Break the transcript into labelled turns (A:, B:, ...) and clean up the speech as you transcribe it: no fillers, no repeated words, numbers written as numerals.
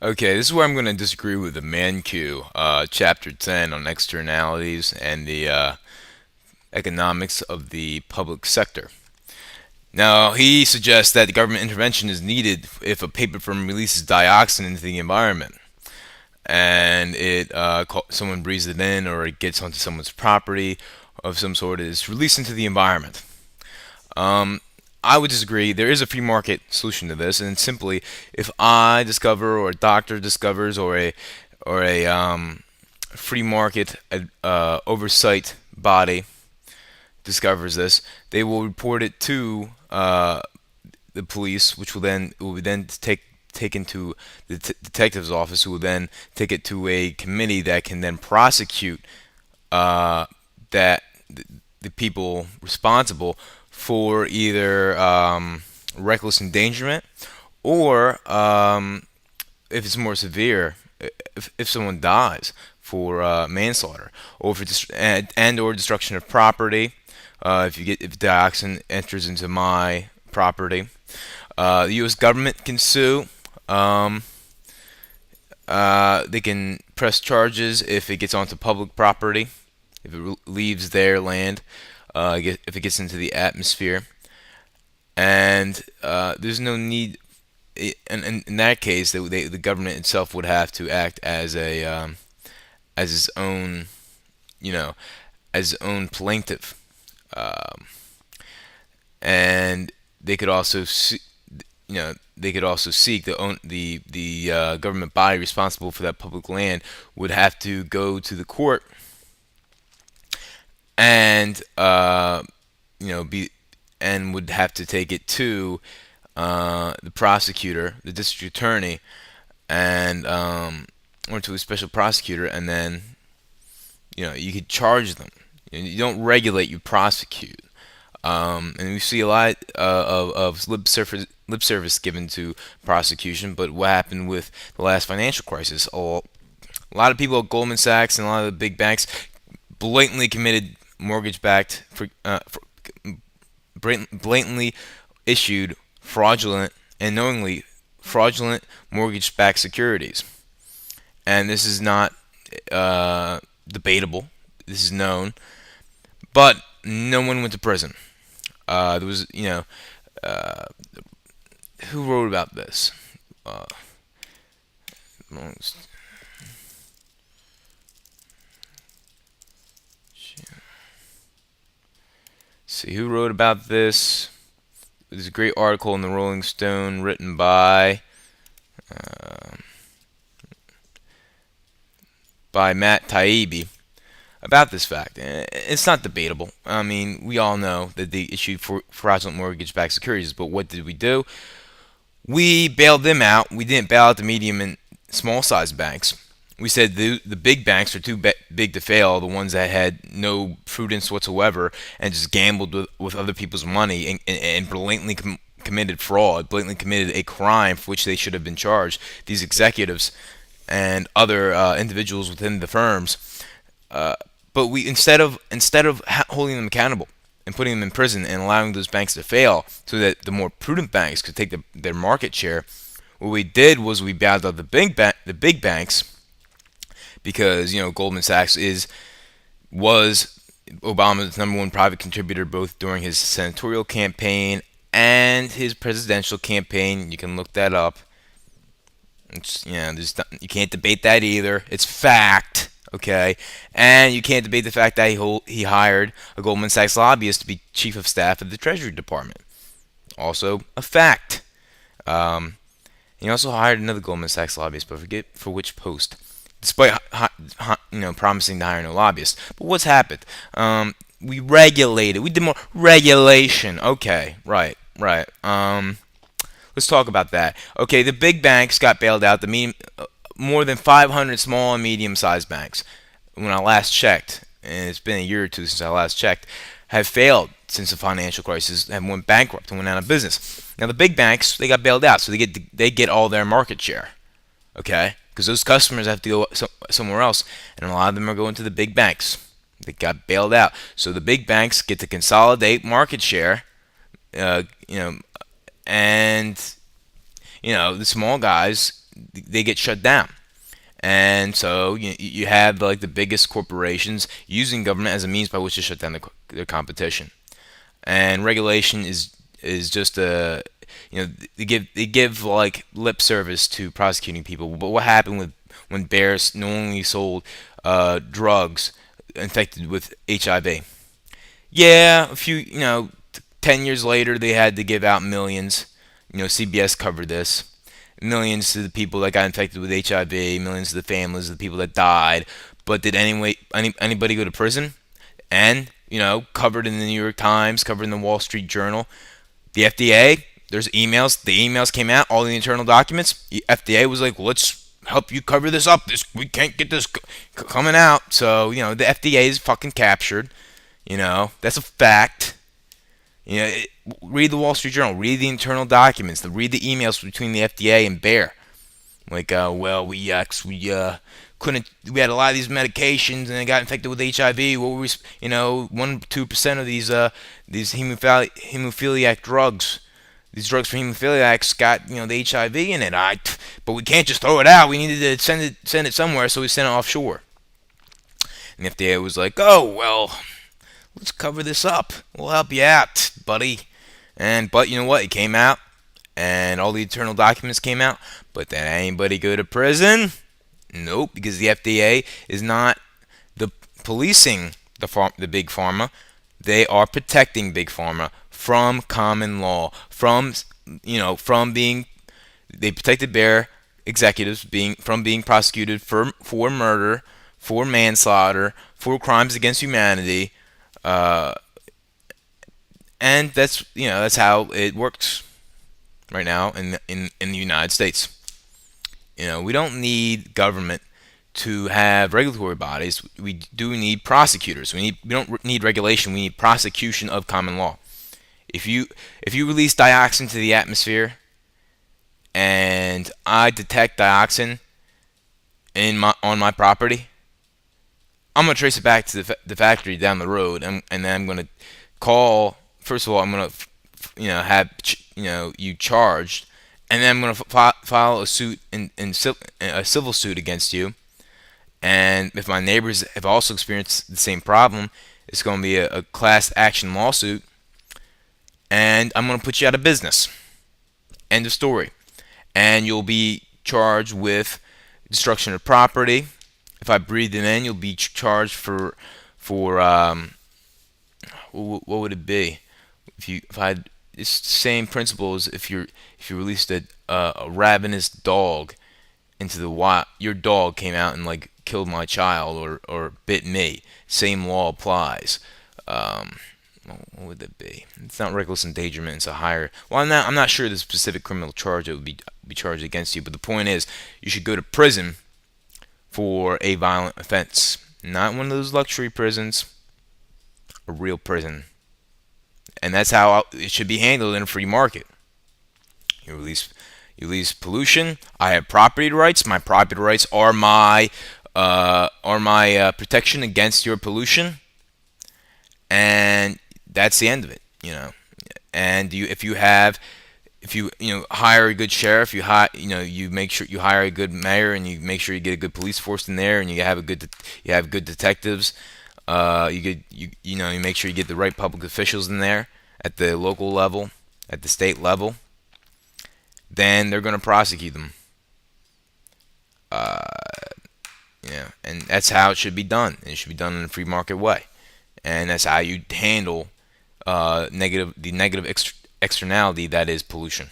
A: Okay, this is where I'm going to disagree with the ManQ, Chapter 10 on externalities and the economics of the public sector. Now, he suggests that the government intervention is needed if a paper firm releases dioxin into the environment and someone breathes it in or it gets onto someone's property of some sort, is released into the environment. Um, I would disagree. There is a free market solution to this, and simply, if I discover, or a doctor discovers, or a free market oversight body discovers this, they will report it to the police, which will then take taken to the detective's office, who will then take it to a committee that can then prosecute uh, that the people responsible for either reckless endangerment or if it's more severe, if someone dies for manslaughter, or if it's and or destruction of property. If dioxin enters into my property, the U.S. government can sue. Um, they can press charges if it gets onto public property, if it leaves their land, if it gets into the atmosphere, and there's no need. And in that case, the government itself would have to act as its own, you know, as its own plaintiff, um, and they could also seek the government body responsible for that public land would have to go to the court and be and would have to take it to the prosecutor, the district attorney, and or to a special prosecutor, and then you could charge them. You don't regulate, you prosecute. And we see a lot of lip service given to prosecution. But what happened with the last financial crisis? A lot of people at Goldman Sachs and a lot of the big banks blatantly committed mortgage-backed, blatantly issued fraudulent and knowingly fraudulent mortgage-backed securities. And this is not debatable. This is known. But no one went to prison. There was, uh, who wrote about this? Uh, let's see who wrote about this. There's a great article in the Rolling Stone written uh, by Matt Taibbi about this fact. It's not debatable. I mean, we all know that they issued fraudulent mortgage-backed securities, but what did we do? We bailed them out. We didn't bail out the medium and small-sized banks. We said the big banks are too big to fail, the ones that had no prudence whatsoever and just gambled with other people's money and blatantly committed fraud, blatantly committed a crime for which they should have been charged. These executives and other individuals within the firms. Uh, but we instead of holding them accountable and putting them in prison and allowing those banks to fail, so that the more prudent banks could take their market share, what we did was we bailed out the big banks, because Goldman Sachs was Obama's number one private contributor, both during his senatorial campaign and his presidential campaign. You can look that up. You can't debate that either. It's fact, okay? And you can't debate the fact that he hired a Goldman Sachs lobbyist to be chief of staff of the Treasury Department. Also a fact. Um, he also hired another Goldman Sachs lobbyist, but I forget for which post, despite promising to hire no lobbyist. But what's happened? We regulated. We did more regulation. Okay, right, right. Let's talk about that. Okay, the big banks got bailed out. More than 500 small and medium-sized banks, when I last checked, and it's been a year or two since I last checked, have failed since the financial crisis, have went bankrupt and went out of business. Now the big banks, they got bailed out, so they get all their market share. Okay, because those customers have to go somewhere else, and a lot of them are going to the big banks. They got bailed out, so the big banks get to consolidate market share. Uh, you know, and the small guys they get shut down. And so you have like the biggest corporations using government as a means by which to shut down their competition. And regulation is just a, they give like lip service to prosecuting people. But what happened with when Bears knowingly sold drugs infected with HIV? Yeah, a few, 10 years later, they had to give out millions. CBS covered this. Millions to the people that got infected with HIV, millions to the families of the people that died. But did anybody go to prison? And, covered in the New York Times, covered in the Wall Street Journal. The FDA, there's emails. The emails came out, all the internal documents. The FDA was like, well, let's help you cover this up. We can't get this coming out. So, the FDA is fucking captured. That's a fact. Read the Wall Street Journal, read the internal documents, read the emails between the FDA and Bayer. Like, well, we couldn't. We had a lot of these medications, and they got infected with HIV. What were we, 1-2% of these hemophiliac drugs. These drugs for hemophiliacs got the HIV in it. But we can't just throw it out. We needed to send it somewhere, so we sent it offshore. And the FDA was like, oh well, let's cover this up. We'll help you out, buddy. But you know what? It came out, and all the internal documents came out. But did anybody go to prison? Nope, because the FDA is not the policing the big pharma. They are protecting big pharma from common law, from being. They protected their executives from being prosecuted for murder, for manslaughter, for crimes against humanity. And that's how it works right now in the United States. We don't need government to have regulatory bodies. We do need prosecutors. We don't need regulation. We need prosecution of common law. If you release dioxin to the atmosphere, and I detect dioxin on my property, I'm gonna trace it back to the factory down the road, and then I'm gonna call. First of all, I'm gonna have you charged, and then I'm gonna file a suit in a civil suit against you. And if my neighbors have also experienced the same problem, it's gonna be a class action lawsuit, and I'm gonna put you out of business. End of story. And you'll be charged with destruction of property. If I breathe it in, you'll be charged for what would it be? If I had it's the same principle as if you released a ravenous dog into the wild. Your dog came out and like killed my child or bit me. Same law applies. What would that be? It's not reckless endangerment. It's a higher. Well, I'm not sure the specific criminal charge that would be charged against you. But the point is, you should go to prison for a violent offense. Not one of those luxury prisons. A real prison. And that's how it should be handled in a free market. You release pollution. I have property rights. My property rights are my protection against your pollution. And that's the end of it. And if you hire a good sheriff, you make sure you hire a good mayor, and you make sure you get a good police force in there, and you have good detectives. You make sure you get the right public officials in there at the local level, at the state level. Then they're going to prosecute them. And that's how it should be done. It should be done in a free market way, and that's how you handle the negative externality that is pollution.